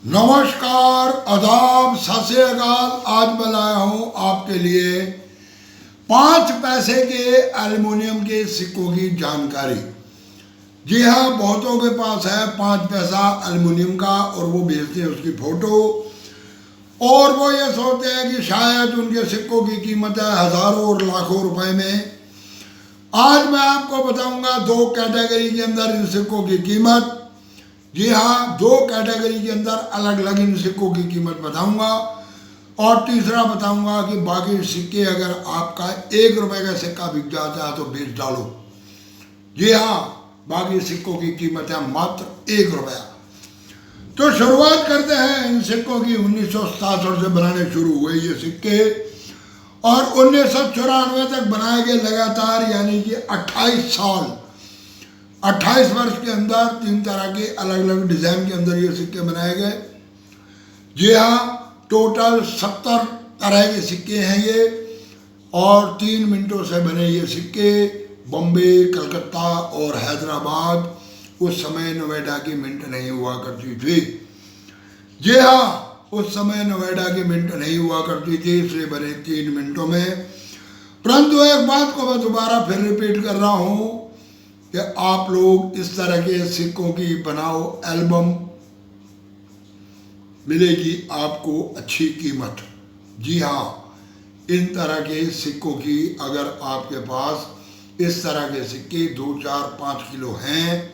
नमस्कार, आदाब, सत श्री अकाल। आज मैं लाया हूँ आपके लिए 5 पैसे के एल्युमिनियम के सिक्कों की जानकारी। जी हाँ, बहुतों के पास है 5 पैसा एल्युमिनियम का और वो भेजते हैं उसकी फोटो और वो ये सोचते हैं कि शायद उनके सिक्कों की कीमत है हज़ारों और लाखों रुपए में। आज मैं आपको बताऊंगा 2 कैटेगरी के अंदर इन सिक्कों की कीमत। जी हाँ, 2 कैटेगरी के अंदर अलग अलग इन सिक्कों की कीमत बताऊंगा और तीसरा बताऊंगा कि बाकी सिक्के अगर आपका 1 रुपए का सिक्का बिक जाता है तो बेच डालो। जी हाँ, बाकी सिक्कों की कीमत है मात्र 1 रुपया। तो शुरुआत करते हैं इन सिक्कों की। 1967 से बनाने शुरू हुए ये सिक्के और 1994 तक बनाए गए लगातार, यानी कि 28 साल, 28 वर्ष के अंदर 3 तरह के अलग अलग डिज़ाइन के अंदर ये सिक्के बनाए गए। जी हाँ, टोटल 70 तरह के सिक्के हैं ये और 3 मिनटों से बने ये सिक्के बॉम्बे, कलकत्ता और हैदराबाद, उस समय नोएडा की मिंट नहीं हुआ करती थी। जी हाँ, उस समय नोएडा की मिंट नहीं हुआ करती थी, इसलिए बने 3 मिनटों में। परंतु एक बात को मैं दोबारा फिर रिपीट कर रहा हूँ कि आप लोग इस तरह के सिक्कों की बनाओ एल्बम, मिलेगी आपको अच्छी कीमत। जी हाँ, इन तरह के सिक्कों की अगर आपके पास इस तरह के सिक्के 2, 4, 5 किलो हैं,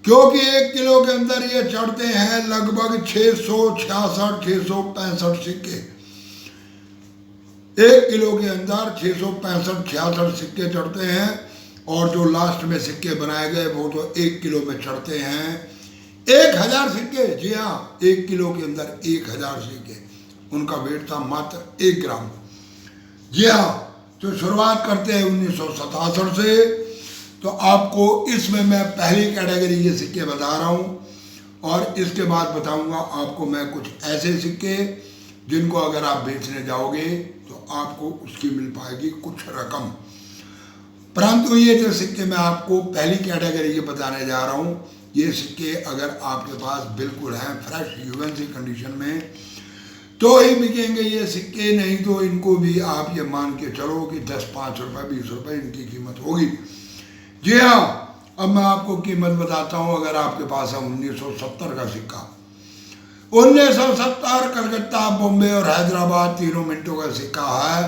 क्योंकि 1 किलो के अंदर ये चढ़ते हैं लगभग 666, 665 सिक्के। 1 किलो के अंदर 665, 66 सिक्के चढ़ते हैं और जो लास्ट में सिक्के बनाए गए वो तो 1 किलो में चढ़ते हैं 1000 सिक्के। जी हाँ, 1 किलो के अंदर 1000 सिक्के, उनका वेट था मात्र 1 ग्राम। जी हाँ, तो शुरुआत करते हैं 1967 से। तो आपको इसमें मैं पहली कैटेगरी के सिक्के बता रहा हूँ और इसके बाद बताऊँगा आपको मैं कुछ ऐसे सिक्के जिनको अगर आप बेचने जाओगे तो आपको उसकी मिल पाएगी कुछ रकम। परंतु ये जो सिक्के मैं आपको पहली कैटेगरी के बताने जा रहा हूँ, ये सिक्के अगर आपके पास बिल्कुल हैं फ्रेश यूएनसी कंडीशन में तो ही बिकेंगे ये सिक्के, नहीं तो इनको भी आप ये मान के चलो कि 10, 5 रुपये, 20 रुपये इनकी कीमत होगी। जी हाँ, अब मैं आपको कीमत बताता हूँ। अगर आपके पास है 1970 का सिक्का, 1970 कलकत्ता, बॉम्बे और हैदराबाद तीनों मिनटों का सिक्का है,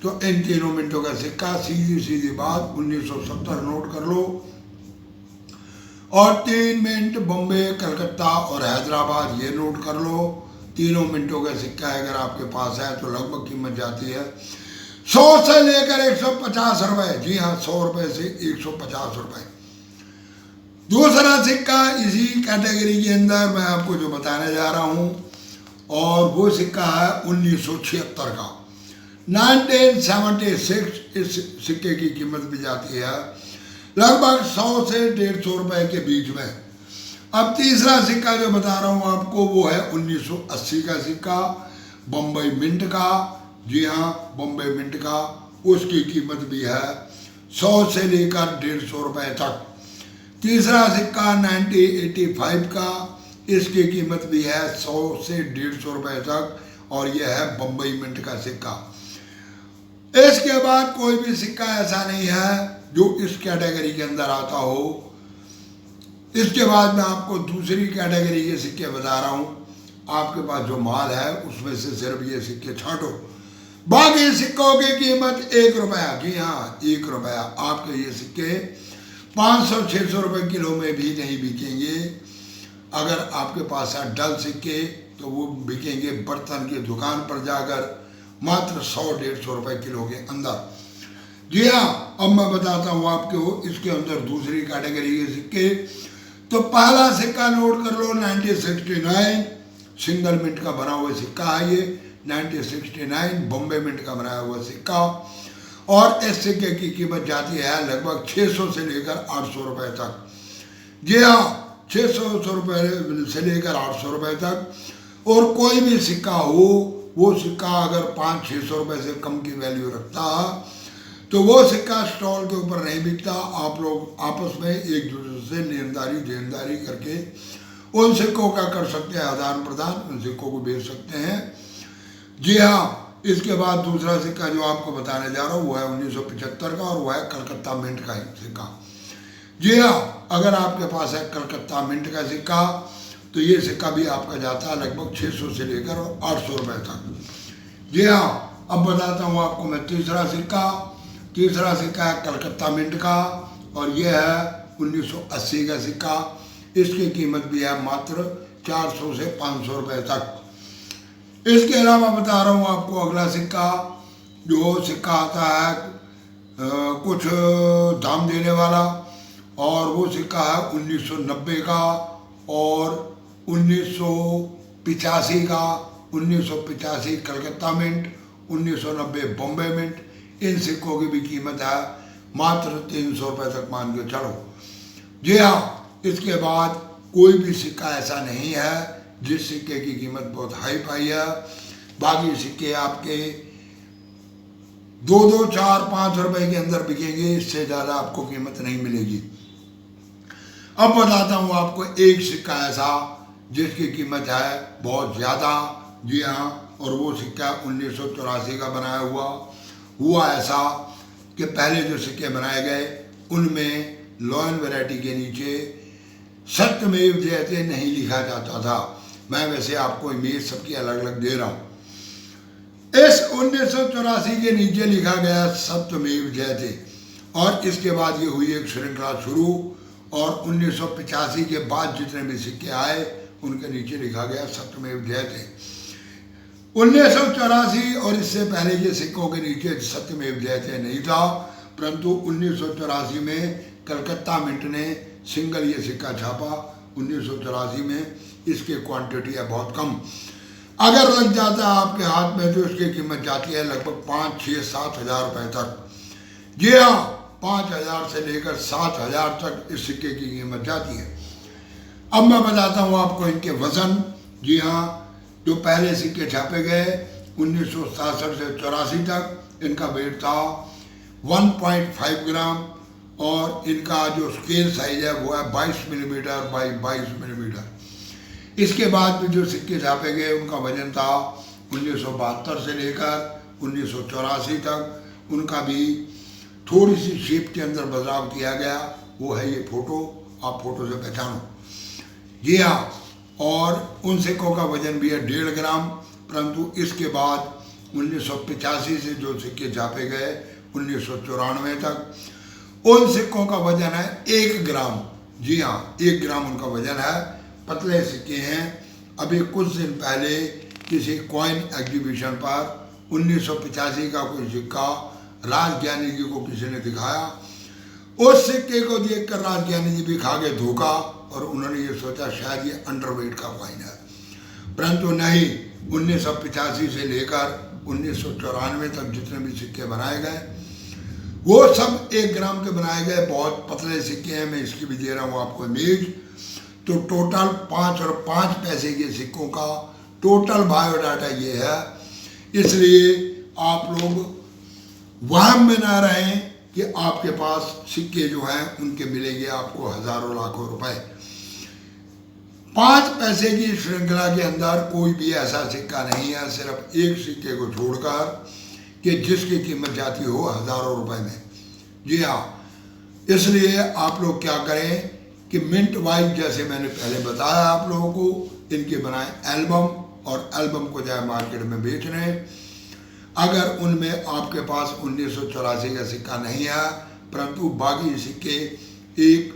तो इन तीनों मिनटों का सिक्का, सीधी बात 1970 नोट कर लो और 3 मिनट बॉम्बे, कलकत्ता और हैदराबाद ये नोट कर लो। तीनों मिनटों का सिक्का अगर आपके पास है तो लगभग कीमत जाती है 100 से लेकर 150 रुपये। जी हाँ, 100 रुपये से 150 रुपये। दूसरा सिक्का इसी कैटेगरी के अंदर मैं आपको जो बताने जा रहा हूँ और वो सिक्का है 1976 का, 1976। इस सिक्के की कीमत भी जाती है लगभग 100 से 150 रुपये के बीच में। अब तीसरा सिक्का जो बता रहा हूँ आपको वो है 1980 का सिक्का, बम्बई मिंट का। जी हाँ, बम्बई मिंट का, उसकी कीमत भी है 100 से लेकर 150 रुपये तक। तीसरा सिक्का 1985 का, इसकी कीमत भी है 100 से 150 रुपये तक और यह है बम्बई मिंट का सिक्का। इसके बाद कोई भी सिक्का ऐसा नहीं है जो इस कैटेगरी के अंदर आता हो। इसके बाद मैं आपको दूसरी कैटेगरी के सिक्के बता रहा हूँ। आपके पास जो माल है उसमें से सिर्फ ये सिक्के छांटो, बाकी सिक्कों की कीमत 1 रुपया। जी हाँ, 1 रुपया। आपके ये सिक्के 500-600 रुपये किलो में भी नहीं बिकेंगे। अगर आपके पास है डल सिक्के तो वो बिकेंगे बर्तन की दुकान पर जाकर मात्र 100-150 रुपये किलो के अंदर। जी हाँ, अब मैं बताता हूँ आपको इसके अंदर दूसरी कैटेगरी के सिक्के। तो पहला सिक्का नोट कर लो 1969, सिंगल मिंट का बना हुआ सिक्का है ये, 1969 बॉम्बे मिंट का बनाया हुआ सिक्का और इस सिक्के की कीमत जाती है लगभग 600 से लेकर 800 रुपये तक। जी हाँ, 600 रुपये से लेकर 800 रुपये तक। और कोई भी सिक्का हो, वो सिक्का अगर 500-600 रुपये से कम की वैल्यू रखता तो वो सिक्का स्टॉल के ऊपर नहीं बिकता। आप लोग आपस में एक दूसरे से लेनदारी देनदारी करके उन सिक्कों का कर सकते हैं आदान प्रदान, उन सिक्कों को बेच सकते हैं। जी हाँ, इसके बाद दूसरा सिक्का जो आपको बताने जा रहा हूँ वो है 1975 का, और वो है कलकत्ता मिंट का सिक्का। जी हाँ, अगर आपके पास है कलकत्ता मिंट का सिक्का तो ये सिक्का भी आपका जाता है लगभग 600 से लेकर 800 रुपये तक। जी हाँ, अब बताता हूँ आपको मैं तीसरा सिक्का। तीसरा सिक्का है कलकत्ता मिंट का, और यह है 1980 का सिक्का। इसकी कीमत भी है मात्र 400 से 500 रुपये तक। इसके अलावा बता रहा हूँ आपको अगला सिक्का, जो सिक्का आता है कुछ दाम देने वाला, और वो सिक्का है 1990 का और 1985 का। 1985 कलकत्ता मिंट, 1990 बॉम्बे मिंट। इन सिक्कों की भी कीमत है मात्र 300 रुपये तक, मान के चलो। जी हाँ, इसके बाद कोई भी सिक्का ऐसा नहीं है जिस सिक्के की कीमत बहुत हाई पाई है। बाकी सिक्के आपके 2, 2, 4, 5 रुपए के अंदर बिकेंगे, इससे ज़्यादा आपको कीमत नहीं मिलेगी। अब बताता हूँ आपको एक सिक्का ऐसा जिसकी कीमत है बहुत ज़्यादा। जी हाँ, और वो सिक्का 1984 का बनाया हुआ ऐसा कि पहले जो सिक्के बनाए गए उनमें लॉयन वैरायटी के नीचे सत्यमेव जयते नहीं लिखा जाता था। मैं वैसे आपको इमेज सबकी अलग अलग दे रहा हूँ। इस 1984 के नीचे लिखा गया सत्यमेव जयते, और इसके बाद ये हुई एक श्रृंखला शुरू, और 1985 के बाद जितने भी सिक्के आए उनके नीचे लिखा गया सत्यमेव जयते। 1984 और इससे पहले के सिक्कों के नीचे सत्यमेव जयते नहीं था, परंतु 1984 में कलकत्ता मिंट ने सिंगल ये सिक्का छापा। 1984 में इसकी क्वांटिटी है बहुत कम। अगर लग जाता है आपके हाथ में तो इसकी कीमत जाती है लगभग 5, 6, 7 हज़ार रुपये तक। जी हाँ, 5,000 से लेकर 7,000 तक इस सिक्के की कीमत जाती है। अब मैं बताता हूँ आपको इनके वजन। जी हाँ, जो पहले सिक्के छापे गए 1967 से 84 तक, इनका वेट था 1.5 ग्राम, और इनका जो स्केल साइज है वो है 22 मिलीमीटर बाई 22 मिलीमीटर। इसके बाद भी जो सिक्के छापे गए उनका वजन था 1972 से लेकर 1984 तक। उनका भी थोड़ी सी शेप के अंदर बदलाव किया गया, वो है ये फोटो, आप फोटो से पहचानो। जी हाँ, और उन सिक्कों का वजन भी है 1.5 ग्राम, परंतु इसके बाद 1985 से जो सिक्के छापे गए 1994 तक, उन सिक्कों का वजन है 1 ग्राम। जी हाँ, 1 ग्राम उनका वजन है, पतले सिक्के हैं। अभी कुछ दिन पहले किसी कॉइन एग्जीबिशन पर 1985 का कोई सिक्का राजज्ञानी जी को किसी ने दिखाया। उस सिक्के को देखकर राजज्ञानी जी भी खा गए धोखा, और उन्होंने ये सोचा शायद ये अंडरवेट का कॉइन है, परंतु नहीं। 1985 से लेकर 1994 तक जितने भी सिक्के बनाए गए वो सब 1 ग्राम के बनाए गए, बहुत पतले सिक्के हैं। मैं इसकी भी दे रहा हूँ आपको इमेज। तो टोटल 5 और 5 पैसे के सिक्कों का टोटल बायोडाटा ये है। इसलिए आप लोग वहम में ना रहें कि आपके पास सिक्के जो हैं उनके मिलेंगे आपको हजारों लाखों रुपए। 5 पैसे की श्रृंखला के अंदर कोई भी ऐसा सिक्का नहीं है, सिर्फ एक सिक्के को छोड़कर, कि जिसकी कीमत जाती हो हजारों रुपए में। जी हाँ, इसलिए आप लोग क्या करें कि मिंट वाइज, जैसे मैंने पहले बताया आप लोगों को, इनके बनाए एल्बम, और एल्बम को जाए मार्केट में बेच रहे हैं। अगर उनमें आपके पास 1984 का सिक्का नहीं है, परंतु बाकी सिक्के एक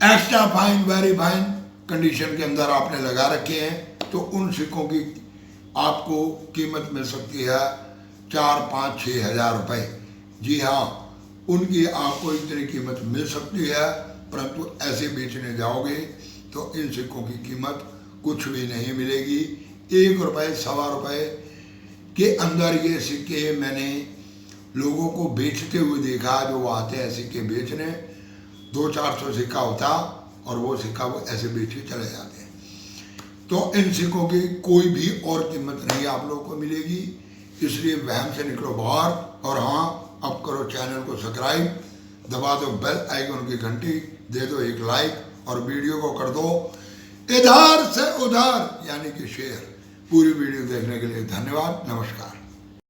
extra fine, very fine condition के अंदर आपने लगा रखे हैं, तो उन सिक्कों की आपको कीमत मिल सकती है 4, 5, 6 हज़ार रुपये। जी हाँ, उनकी आपको इतनी कीमत मिल सकती है, परंतु ऐसे बेचने जाओगे तो इन सिक्कों की कीमत कुछ भी नहीं मिलेगी। 1 रुपये, 1.25 रुपये के अंदर ये सिक्के मैंने लोगों को बेचते हुए देखा, जो वो आते हैं सिक्के बेचने। 200-400 सिक्का होता और वो सिक्का वो ऐसे बेच के चले जाते हैं। तो इन सिक्कों की कोई भी और कीमत नहीं आप लोगों को मिलेगी। इसलिए वहम से निकलो बाहर। और हाँ, अब करो चैनल को सब्सक्राइब, दबा दो बेल आइकन की घंटी, दे दो एक लाइक, और वीडियो को कर दो इधर से उधर यानी कि शेयर। पूरी वीडियो देखने के लिए धन्यवाद, नमस्कार।